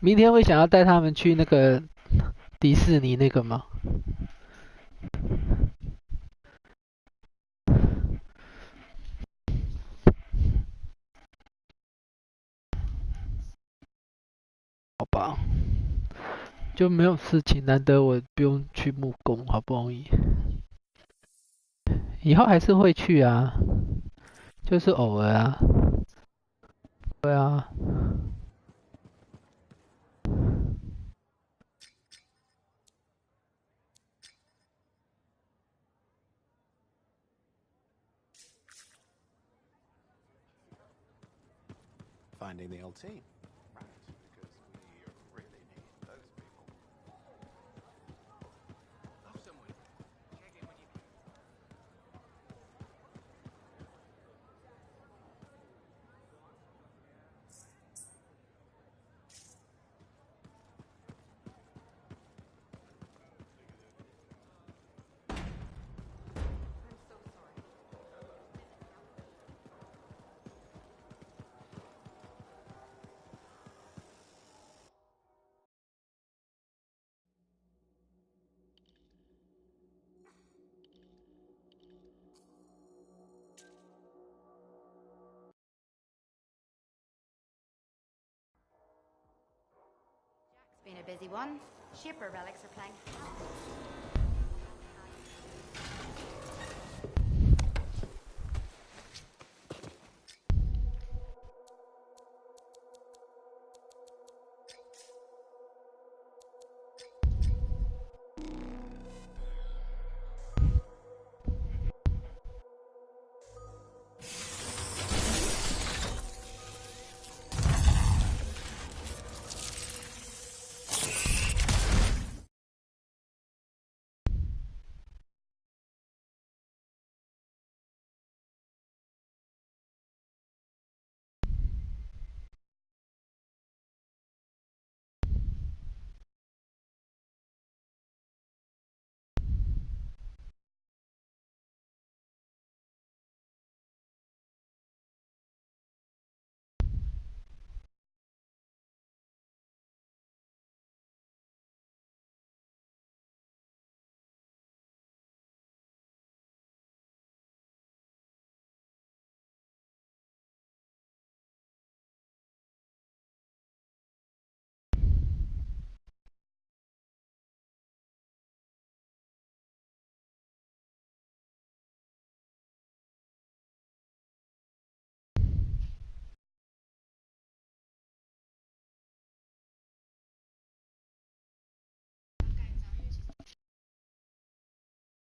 明天会想要带他们去那个迪士尼那个吗？好吧，就没有事情，难得我不用去木工，好不容易。以后还是会去啊，就是偶尔啊。对啊，Finding the old team. Right, because we really need those people. Love someone. Check in when you can. It's been a busy one. Shipper relics are playing.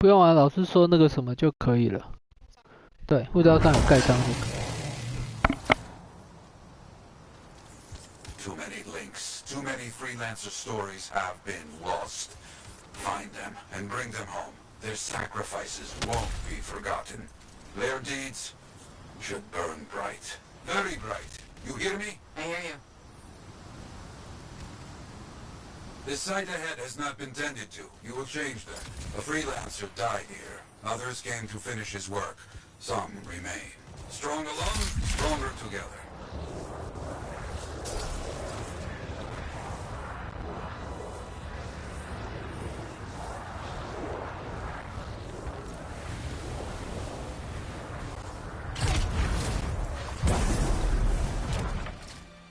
不用啊，老师说那个什么就可以了。对，护照上有盖章就可以。Too many links, too many freelancer stories have been lost. Find them and bring them home. Their sacrifices won't be forgotten. Their deeds should burn bright. Very bright. You hear me? I hear you. The site ahead has not been tended to. You will change that. A freelancer died here. Others came to finish his work. Some remain. Strong alone, stronger together.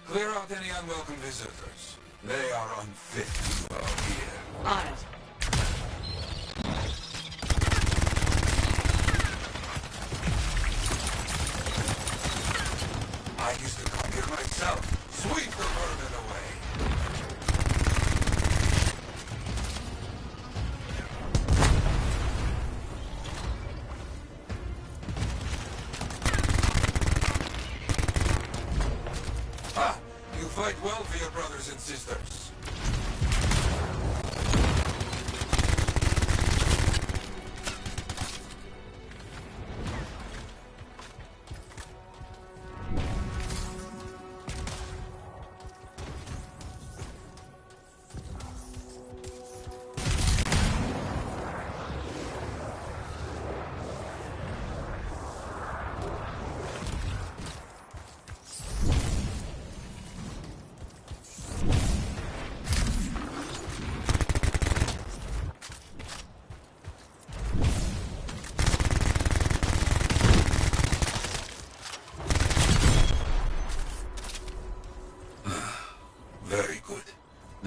Clear out any unwelcome visitors. They are unfit to dwell here. On it. I used to come here myself. Sweep the vermin away. Ah, you fight well for your brothers and sisters.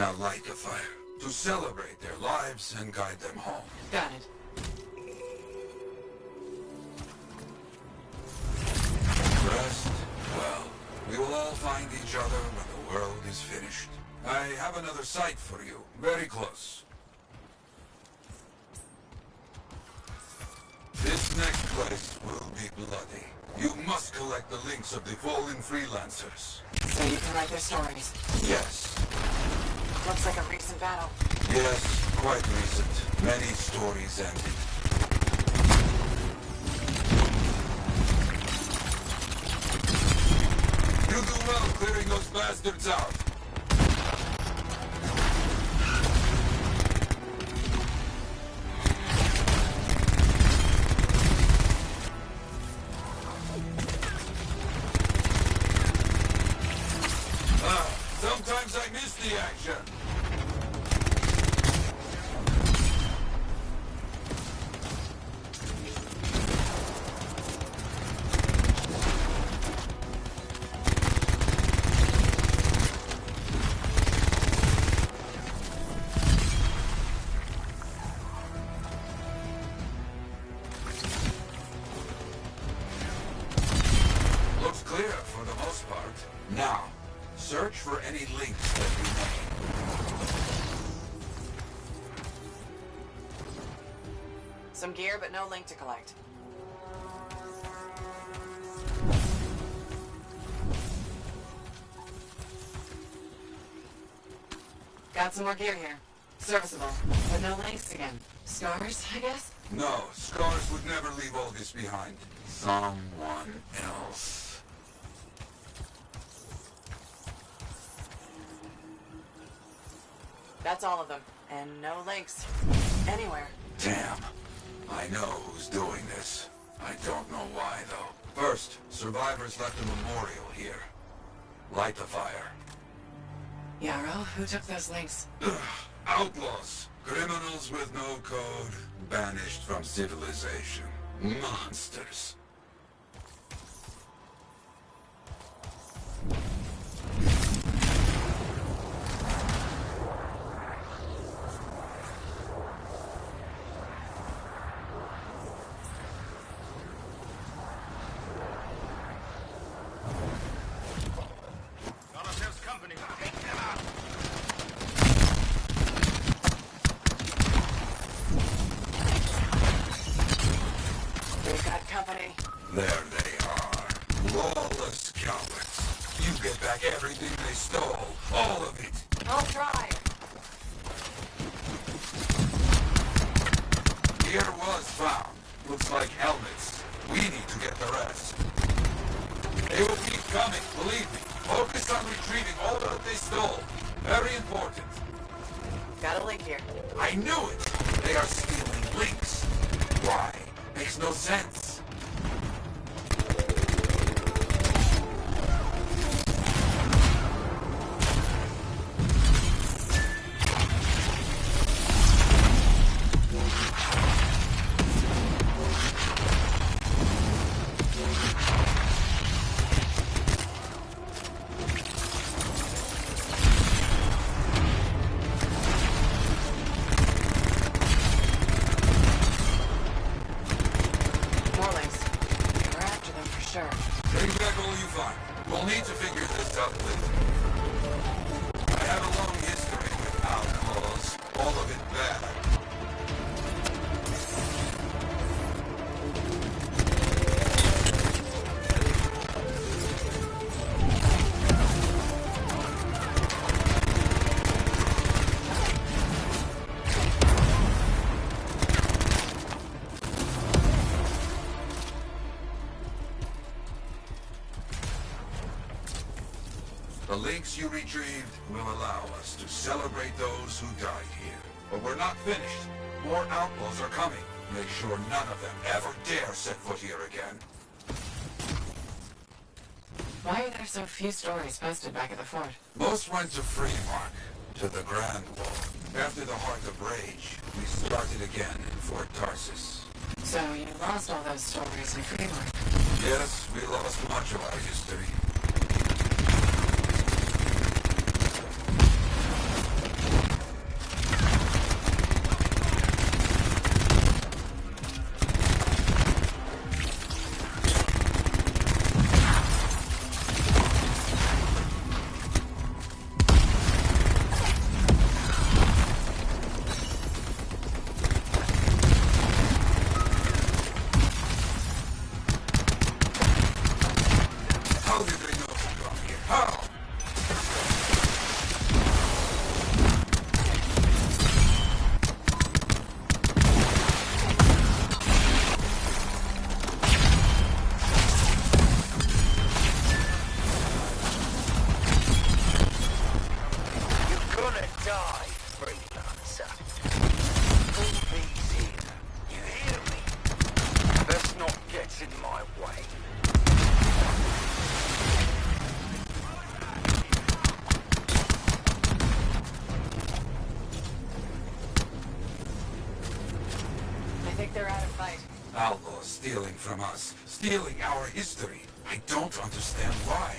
Now light the fire to celebrate their lives and guide them home. Got it. Rest? Well, we will all find each other when the world is finished. I have another site for you, very close. This next place will be bloody. You must collect the links of the fallen freelancers. So you can write their stories. Yes. Looks like a recent battle. Yes, quite recent. Many stories ended. You do well clearing those bastards out. Sometimes I miss the action. Looks clear for the most part. Now, search for any links that remain. Some gear, but no link to collect. Got some more gear here. Serviceable, but no links again. Scars, I guess? No, Scars would never leave all this behind. Someone else. That's all of them. And no links. Anywhere. Damn. I know who's doing this. I don't know why, though. First, survivors left a memorial here. Light the fire. Yarrow, who took those links? Outlaws. Criminals with no code. Banished from civilization. Monsters. Donatel's company. Take them out. We've got company. There they are. Lawless cowards. You get back everything they stole. All of it. I'll try. Gear was found. Looks like helmets. We need to get the rest. They will keep coming, believe me. Focus on retrieving all that they stole. Very important. Got a link here. I knew it! They are stealing links. Why? Makes no sense. More links. We're after them for sure. Bring back all you find. We'll need to figure this out later. I have a long history with outlaws. All of it bad. The links you retrieved will allow us to celebrate those who died here. But we're not finished. More outlaws are coming. Make sure none of them ever dare set foot here again. Why are there so few stories posted back at the fort? Most went to Freemark, to the Grand Wall. After the Heart of Rage, we started again in Fort Tarsus. So you lost all those stories in Freemark. Yes, we lost much of our history. How did they know to come here? How? You're gonna die, freelancer. Pull these here. You hear me? Let's not get in my way. I think they're out of fight. Outlaws stealing from us, stealing our history. I don't understand why.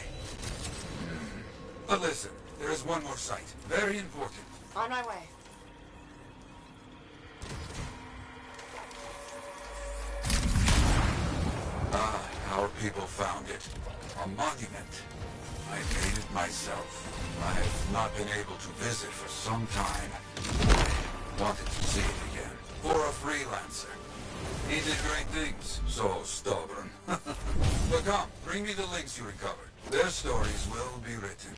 But listen, there is one more site. Very important. On my way. Ah, our people found it. A monument. I made it myself. I have not been able to visit for some time. I wanted to see it again. For a freelancer. He did great things. So stubborn. But come, bring me the links you recovered. Their stories will be written.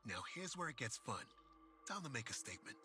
Now here's where it gets fun. Time to make a statement.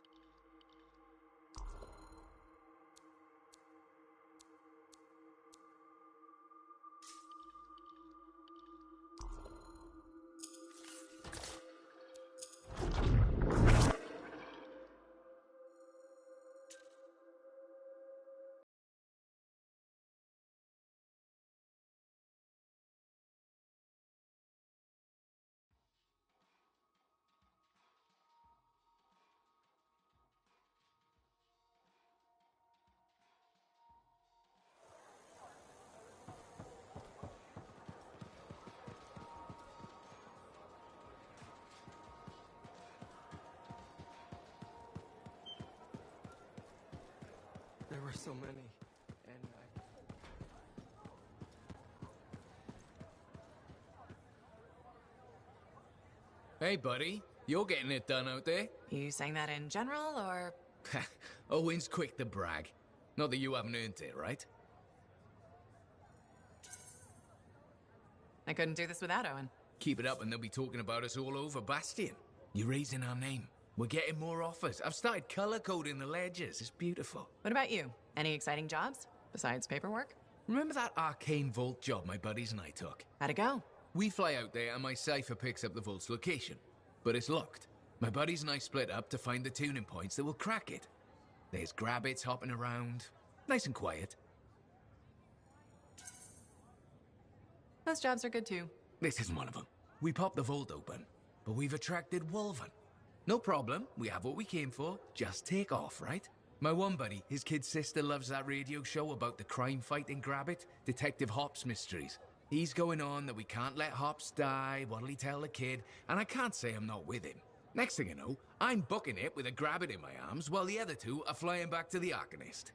There were so many, and Hey, buddy. You're getting it done out there? You saying that in general, or...? Owen's quick to brag. Not that you haven't earned it, right? I couldn't do this without Owen. Keep it up and they'll be talking about us all over Bastion. You're raising our name. We're getting more offers. I've started color-coding the ledgers. It's beautiful. What about you? Any exciting jobs? Besides paperwork? Remember that arcane vault job my buddies and I took? How'd it go? We fly out there and my cipher picks up the vault's location. But it's locked. My buddies and I split up to find the tuning points that will crack it. There's grabbits hopping around. Nice and quiet. Those jobs are good too. This isn't one of them. We popped the vault open, but we've attracted Wolven. No problem, we have what we came for. Just take off, right? My one buddy, his kid's sister loves that radio show about the crime fight in Grabbit, Detective Hops Mysteries. He's going on that we can't let Hops die, what'll he tell the kid, and I can't say I'm not with him. Next thing you know, I'm booking it with a Grabbit in my arms while the other two are flying back to the Arcanist.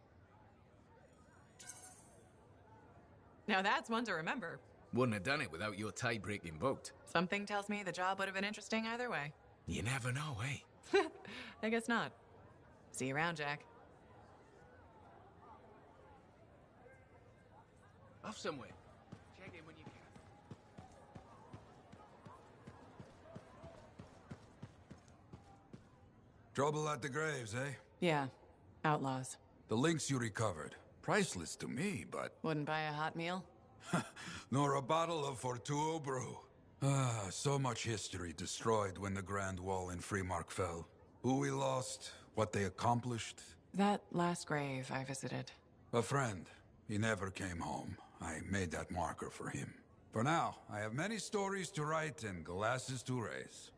Now that's one to remember. Wouldn't have done it without your tie-breaking vote. Something tells me the job would have been interesting either way. You never know, eh? I guess not. See you around, Jack. Off somewhere. Check in when you can. Trouble at the graves, eh? Yeah. Outlaws. The links you recovered. Priceless to me, but... Wouldn't buy a hot meal? nor a bottle of Fortuo brew. Ah, so much history destroyed when the Grand Wall in Freemark fell. Who we lost, what they accomplished. That last grave I visited. A friend. He never came home. I made that marker for him. For now, I have many stories to write and glasses to raise.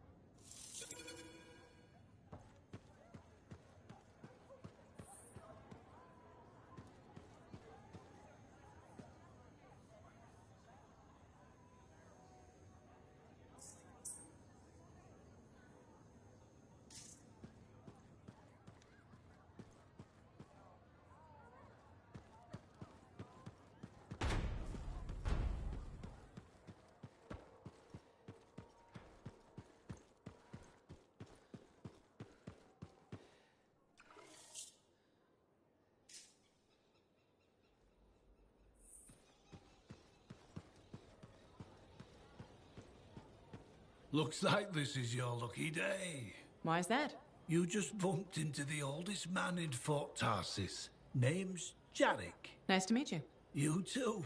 Looks like this is your lucky day. Why's that? You just bumped into the oldest man in Fort Tarsis. Name's Jarek. Nice to meet you. You too.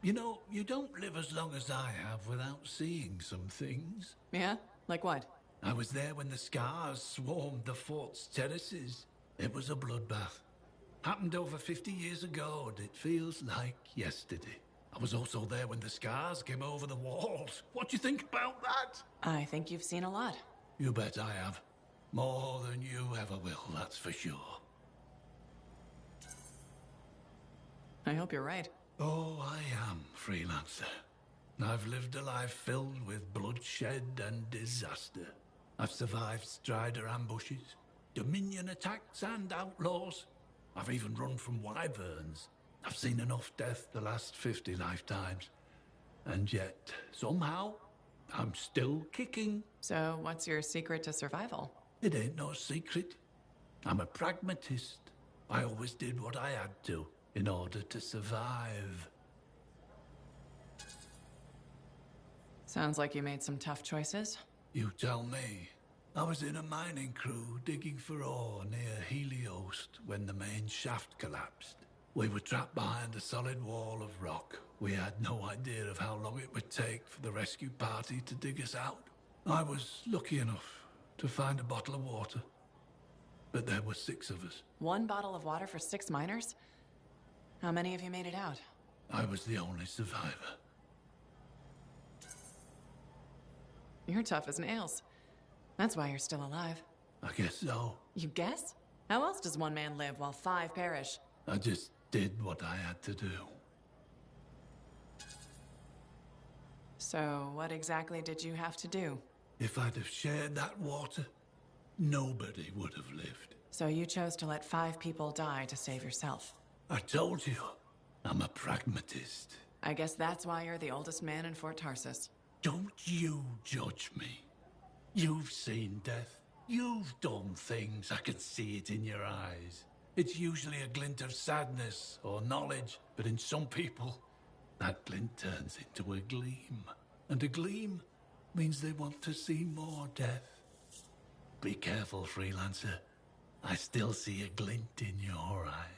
You know, you don't live as long as I have without seeing some things. Yeah? Like what? I was there when the scars swarmed the fort's terraces. It was a bloodbath. Happened over 50 years ago, and it feels like yesterday. I was also there when the scars came over the walls. What do you think about that? I think you've seen a lot. You bet I have. More than you ever will, that's for sure. I hope you're right. Oh, I am, Freelancer. I've lived a life filled with bloodshed and disaster. I've survived Strider ambushes, Dominion attacks and outlaws. I've even run from wyverns. I've seen enough death the last 50 lifetimes. And yet, somehow, I'm still kicking. So, what's your secret to survival? It ain't no secret. I'm a pragmatist. I always did what I had to in order to survive. Sounds like you made some tough choices. You tell me. I was in a mining crew digging for ore near Heliost when the main shaft collapsed. We were trapped behind a solid wall of rock. We had no idea of how long it would take for the rescue party to dig us out. I was lucky enough to find a bottle of water. But there were 6 of us. 1 bottle of water for 6 miners? How many of you made it out? I was the only survivor. You're tough as nails. That's why you're still alive. I guess so. You guess? How else does 1 man live while 5 perish? I just did what I had to do. So, what exactly did you have to do? If I'd have shared that water, nobody would have lived. So you chose to let 5 people die to save yourself. I told you, I'm a pragmatist. I guess that's why you're the oldest man in Fort Tarsus. Don't you judge me. You've seen death. You've done things. I can see it in your eyes. It's usually a glint of sadness or knowledge, but in some people, that glint turns into a gleam. And a gleam means they want to see more death. Be careful, freelancer. I still see a glint in your eyes.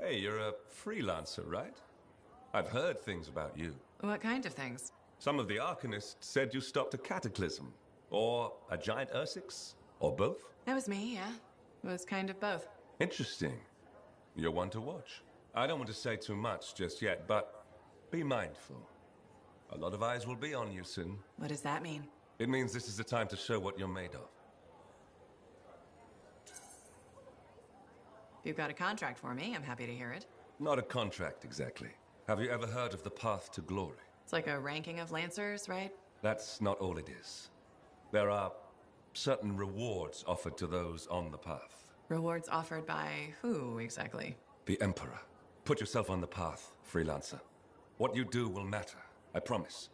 Hey, you're a freelancer, right? I've heard things about you. What kind of things? Some of the Arcanists said you stopped a cataclysm, or a giant Ursix, or both. That was me, yeah. It was kind of both. Interesting. You're one to watch. I don't want to say too much just yet, but be mindful. A lot of eyes will be on you soon. What does that mean? It means this is the time to show what you're made of. If you've got a contract for me, I'm happy to hear it. Not a contract, exactly. Have you ever heard of the Path to Glory? It's like a ranking of Lancers, right? That's not all it is. There are certain rewards offered to those on the path. Rewards offered by who, exactly? The Emperor. Put yourself on the path, freelancer. What you do will matter, I promise.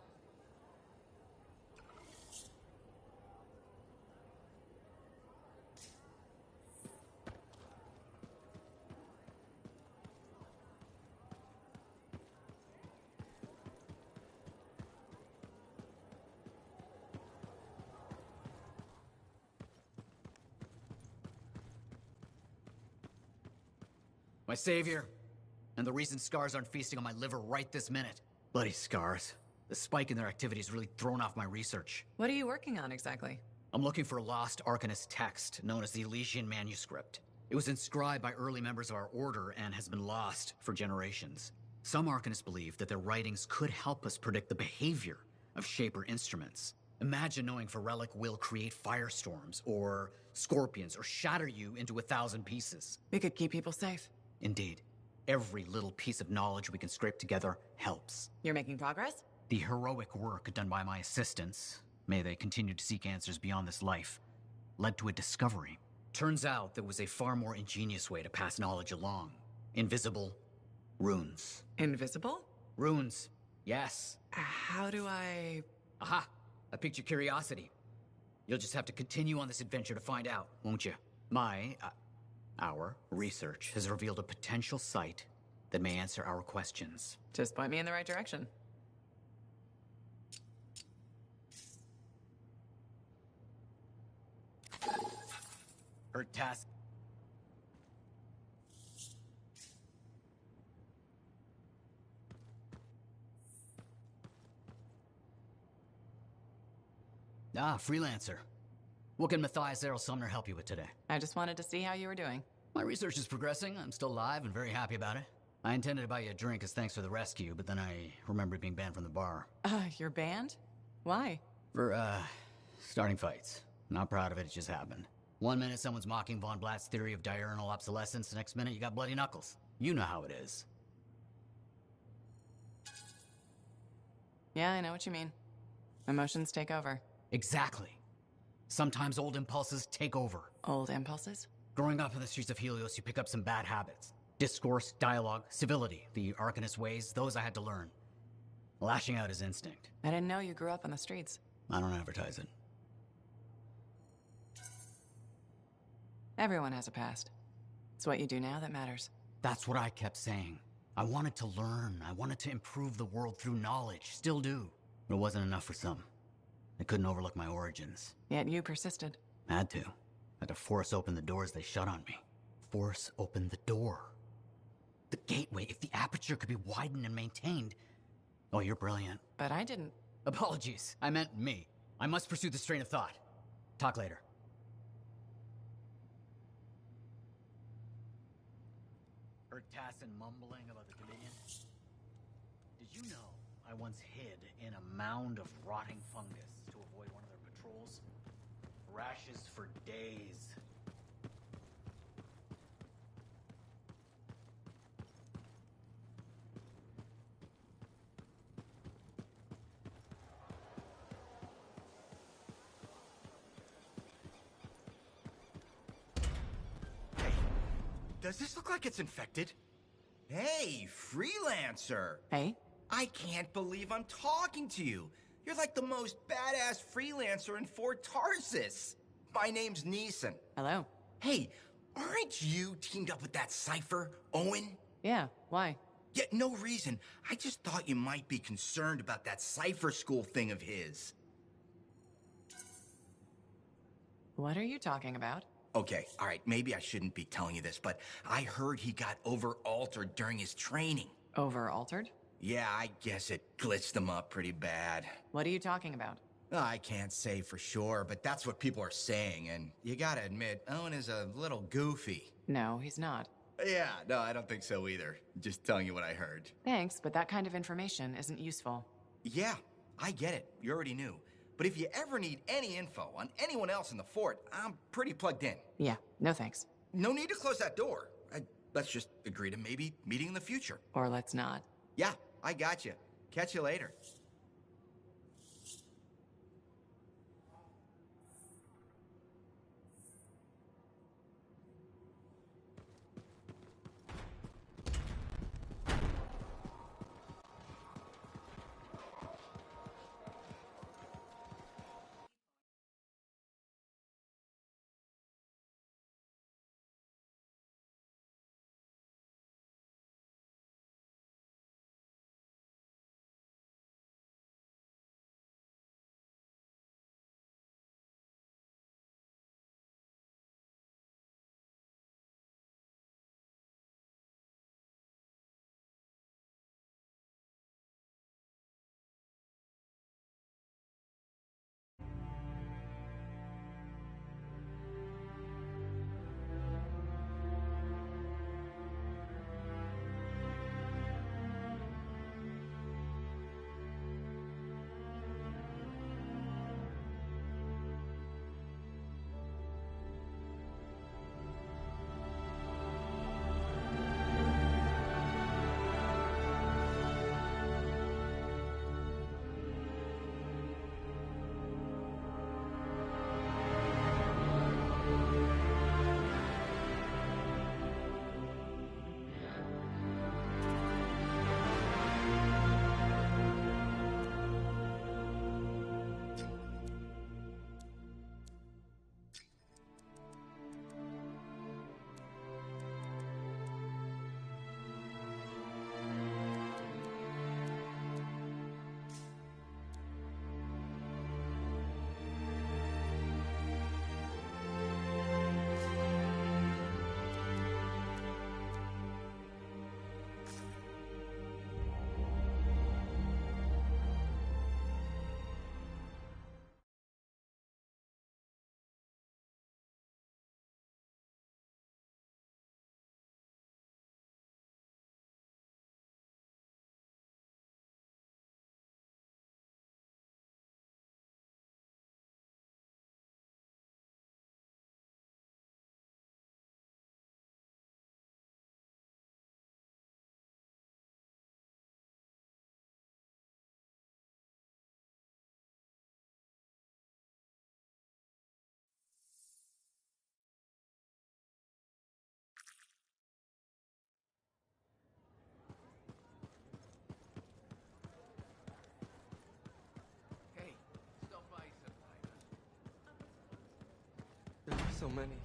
My savior, and the reason scars aren't feasting on my liver right this minute. Bloody scars. The spike in their activity has really thrown off my research. What are you working on exactly? I'm looking for a lost Arcanist text known as the Elysian Manuscript. It was inscribed by early members of our order and has been lost for generations. Some Arcanists believe that their writings could help us predict the behavior of Shaper instruments. Imagine knowing Ferelic will create firestorms, or scorpions, or shatter you into 1,000 pieces. We could keep people safe. Indeed. Every little piece of knowledge we can scrape together helps. You're making progress? The heroic work done by my assistants, may they continue to seek answers beyond this life, led to a discovery. Turns out there was a far more ingenious way to pass knowledge along. Invisible runes. Invisible? Runes, yes. How do I... Aha! I piqued your curiosity. You'll just have to continue on this adventure to find out, won't you? Our research has revealed a potential site that may answer our questions. Just point me in the right direction. Her task. Freelancer. What can Matthias Errol Sumner help you with today? I just wanted to see how you were doing. My research is progressing. I'm still alive and very happy about it. I intended to buy you a drink as thanks for the rescue, but then I remembered being banned from the bar. You're banned? Why? For, starting fights. Not proud of it, it just happened. 1 minute someone's mocking Von Blatt's theory of diurnal obsolescence, the next minute you got bloody knuckles. You know how it is. Yeah, I know what you mean. Emotions take over. Exactly. Sometimes old impulses take over. Old impulses? Growing up in the streets of Helios, you pick up some bad habits. Discourse, dialogue, civility, the Arcanist ways, those I had to learn. Lashing out is instinct. I didn't know you grew up on the streets. I don't advertise it. Everyone has a past. It's what you do now that matters. That's what I kept saying. I wanted to learn. I wanted to improve the world through knowledge. Still do. But it wasn't enough for some. I couldn't overlook my origins. Yet you persisted. Had to. Had to force open the doors they shut on me. Force open the door. The gateway, if the aperture could be widened and maintained. Oh, you're brilliant. But I didn't. Apologies. I meant me. I must pursue this train of thought. Talk later. Heard Tassin mumbling about the Dominion? Did you know I once hid in a mound of rotting fungus to avoid one of their patrols? Rashes for days. Does this look like it's infected? Hey, Freelancer! Hey? I can't believe I'm talking to you. You're like the most badass freelancer in Fort Tarsis. My name's Neeson. Hello. Hey, aren't you teamed up with that Cypher, Owen? Yeah, why? Yeah, no reason. I just thought you might be concerned about that Cypher school thing of his. What are you talking about? Okay, all right, maybe I shouldn't be telling you this, but I heard he got over-altered during his training. Over-altered? Yeah, I guess it glitched him up pretty bad. What are you talking about? I can't say for sure, but that's what people are saying, and you gotta admit, Owen is a little goofy. No, he's not. Yeah, no, I don't think so either. Just telling you what I heard. Thanks, but that kind of information isn't useful. Yeah, I get it. You already knew. But if you ever need any info on anyone else in the fort, I'm pretty plugged in. Yeah, no thanks. No need to close that door. Let's just agree to maybe meeting in the future. Or let's not. Yeah, I got you. Catch you later. There are so many.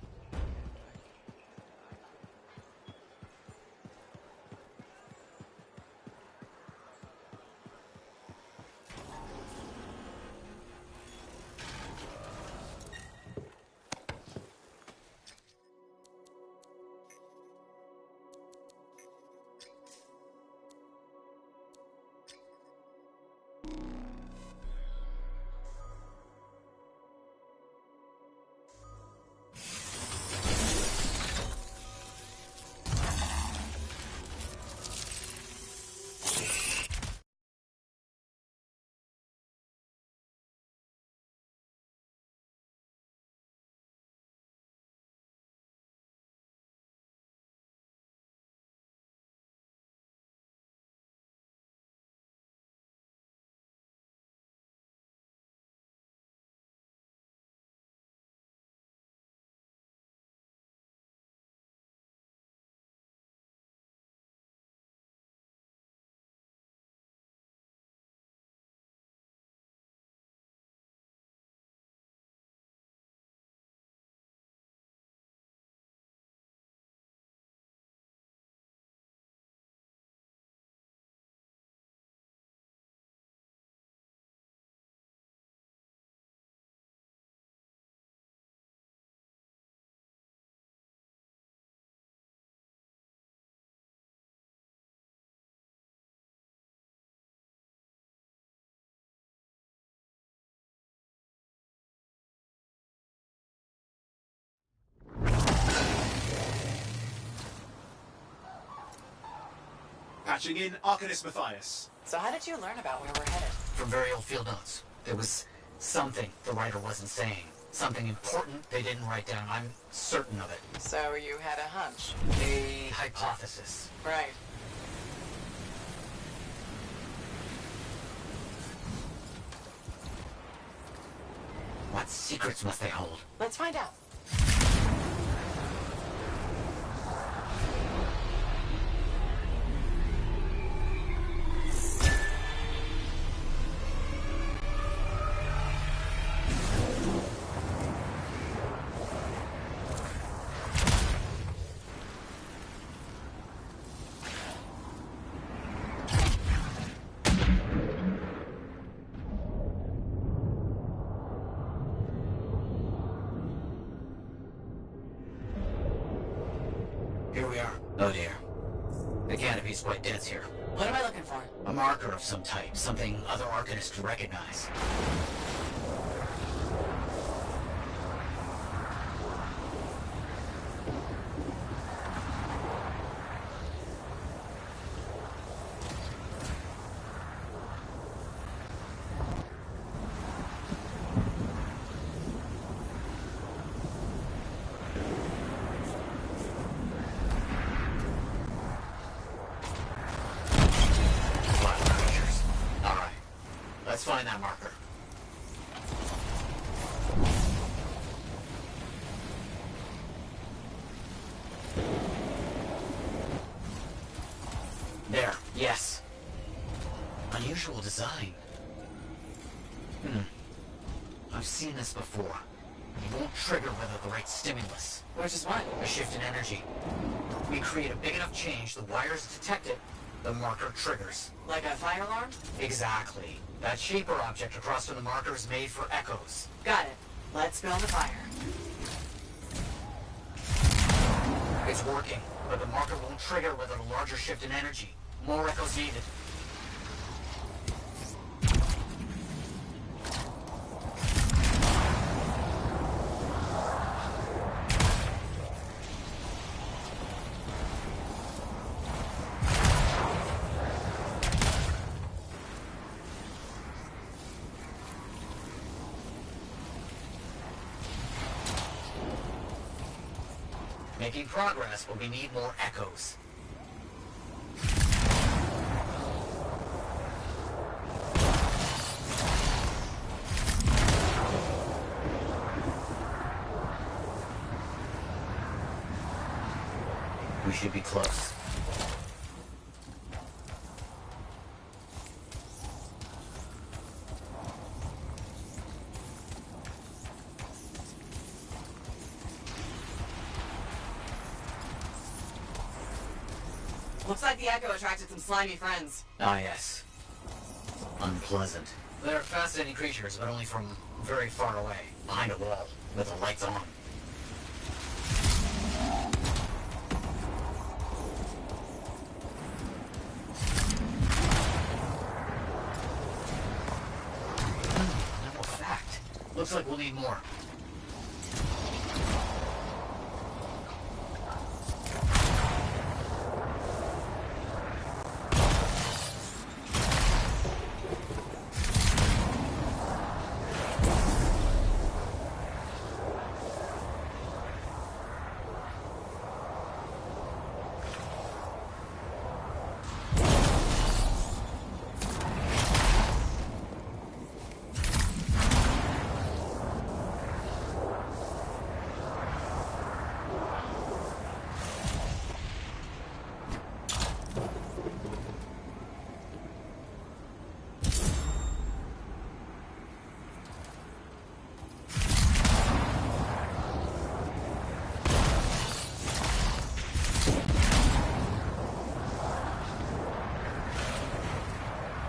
Patching in, Arcanist Matthias. So how did you learn about where we're headed? From very old field notes. There was something the writer wasn't saying. Something important they didn't write down. I'm certain of it. So you had a hunch? A hypothesis. Right. What secrets must they hold? Let's find out. Here we are. Oh dear. The canopy's quite dense here. What am I looking for? A marker of some type. Something other Arcanists recognize. Let's find that marker. There, yes. Unusual design. I've seen this before. It won't trigger without the right stimulus. Which is what? A shift in energy. We create a big enough change, the wires detect it, the marker triggers. Like a fire alarm? Exactly. That shaper object across from the marker is made for echoes. Got it. Let's build a fire. It's working, but the marker won't trigger without a larger shift in energy. More echoes needed. Making progress, but we need more echoes. We should be close. Looks like the echo attracted some slimy friends. Ah, yes. Unpleasant. They're fascinating creatures, but only from very far away, behind a wall, with the lights on. Simple fact. Looks like we'll need more.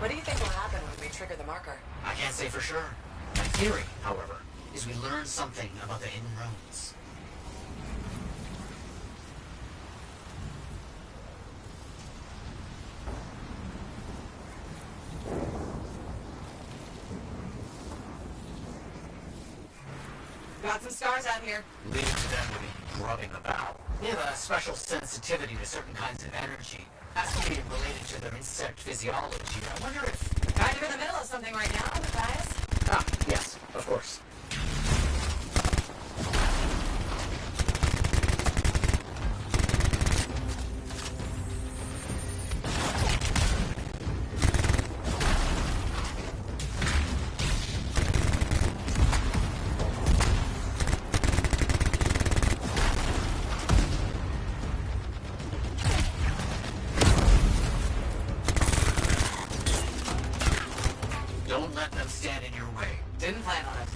What do you think will happen when we trigger the marker? I can't say for sure. My theory, however, is we learn something about the hidden runes. Got some scars out here. Leave it to them to be grubbing about. They have a special sensitivity to certain kinds of energy. Has to be related to their insect physiology. I wonder if... Kind of in the middle of something right now, Matthias. Ah, yes, of course. Don't let them stand in your way. Didn't plan on it.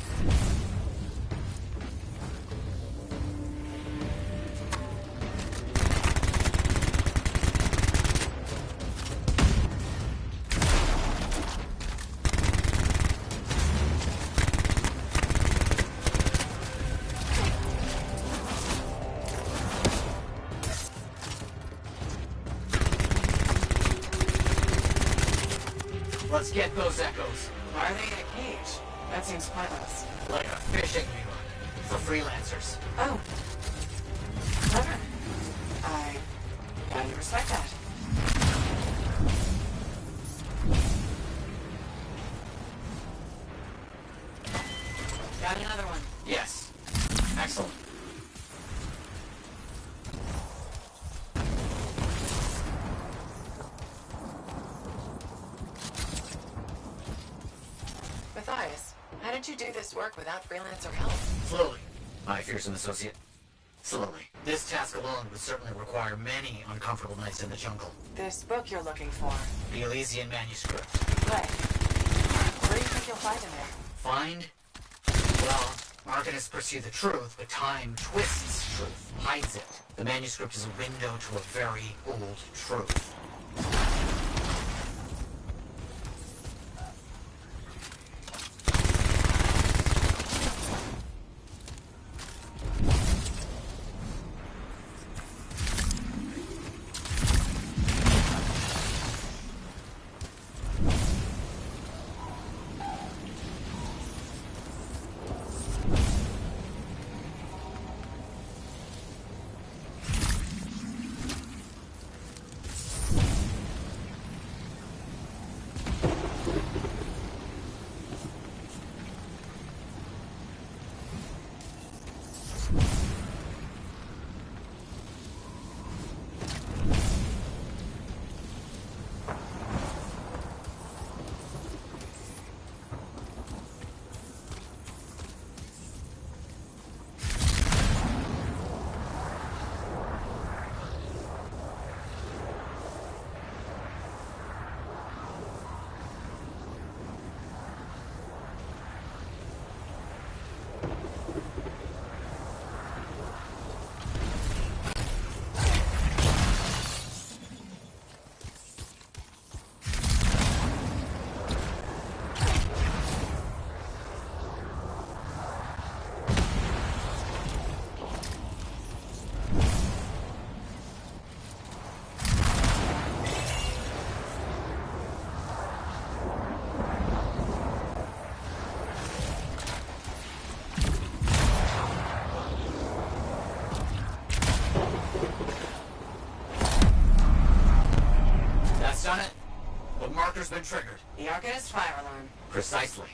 Let's get those echoes. Why are they in a cage? That seems pointless. Like a fishing reel. For freelancers. Oh. Clever. I kind of respect that. Got another one. Yes. Excellent. Matthias, how did you do this work without freelancer help? Slowly, my fearsome associate. Slowly. This task alone would certainly require many uncomfortable nights in the jungle. This book you're looking for. The Elysian manuscript. Right. Where do you think you'll find him there? Find? Well, Arcanists pursue the truth, but time twists truth, hides it. The manuscript is a window to a very old truth. Done it. The marker's been triggered. The Arcanist fire alarm. Precisely.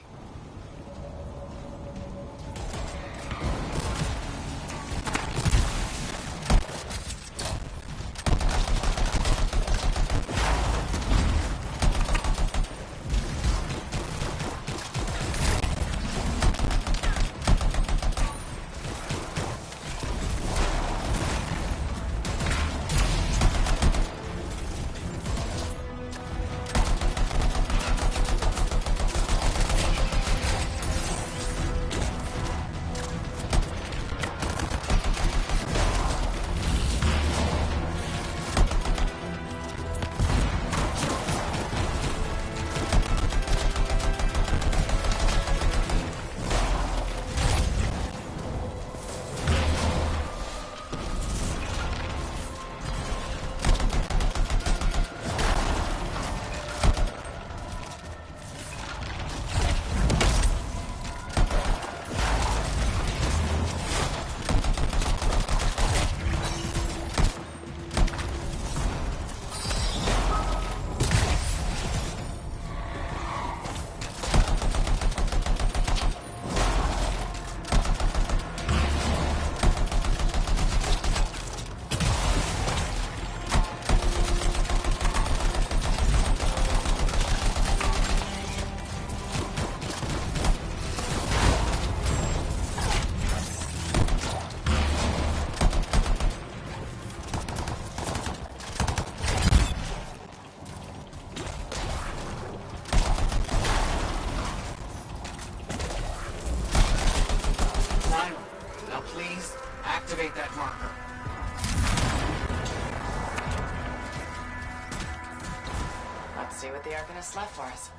the Arcanists left for us.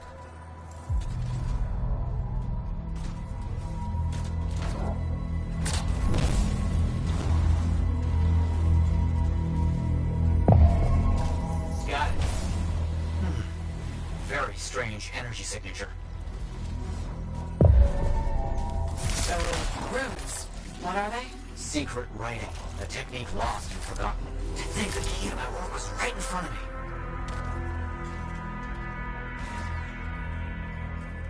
Got it. Very strange energy signature. So, runes. What are they? Secret writing. A technique lost and forgotten. To think the key to my work was right in front of me.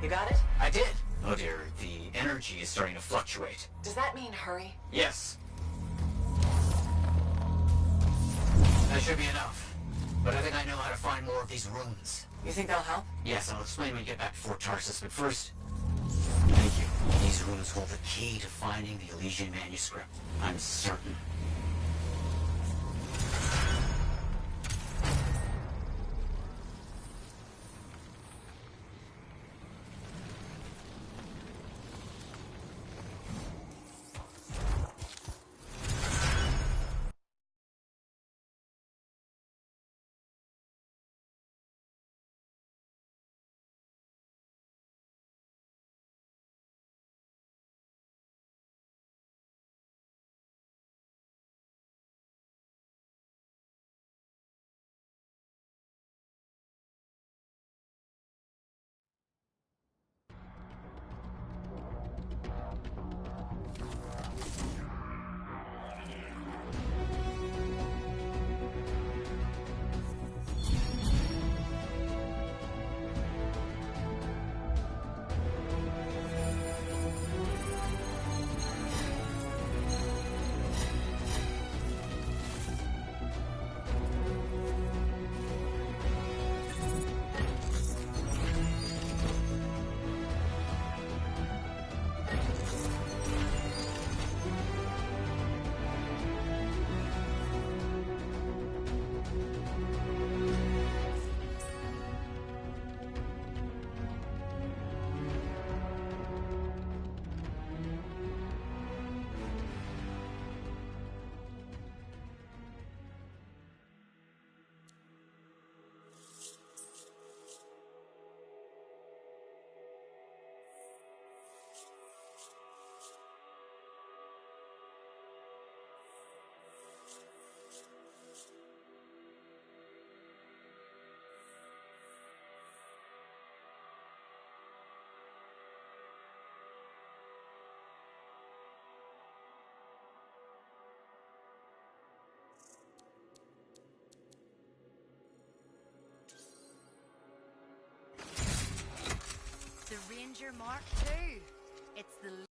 You got it? I did. Oh dear, the energy is starting to fluctuate. Does that mean hurry? Yes. That should be enough. But I think I know how to find more of these runes. You think they'll help? Yes, I'll explain when we get back to Fort Tarsus, but first... Thank you. These runes hold the key to finding the Elysian manuscript. I'm certain. The Ranger Mark II. It's the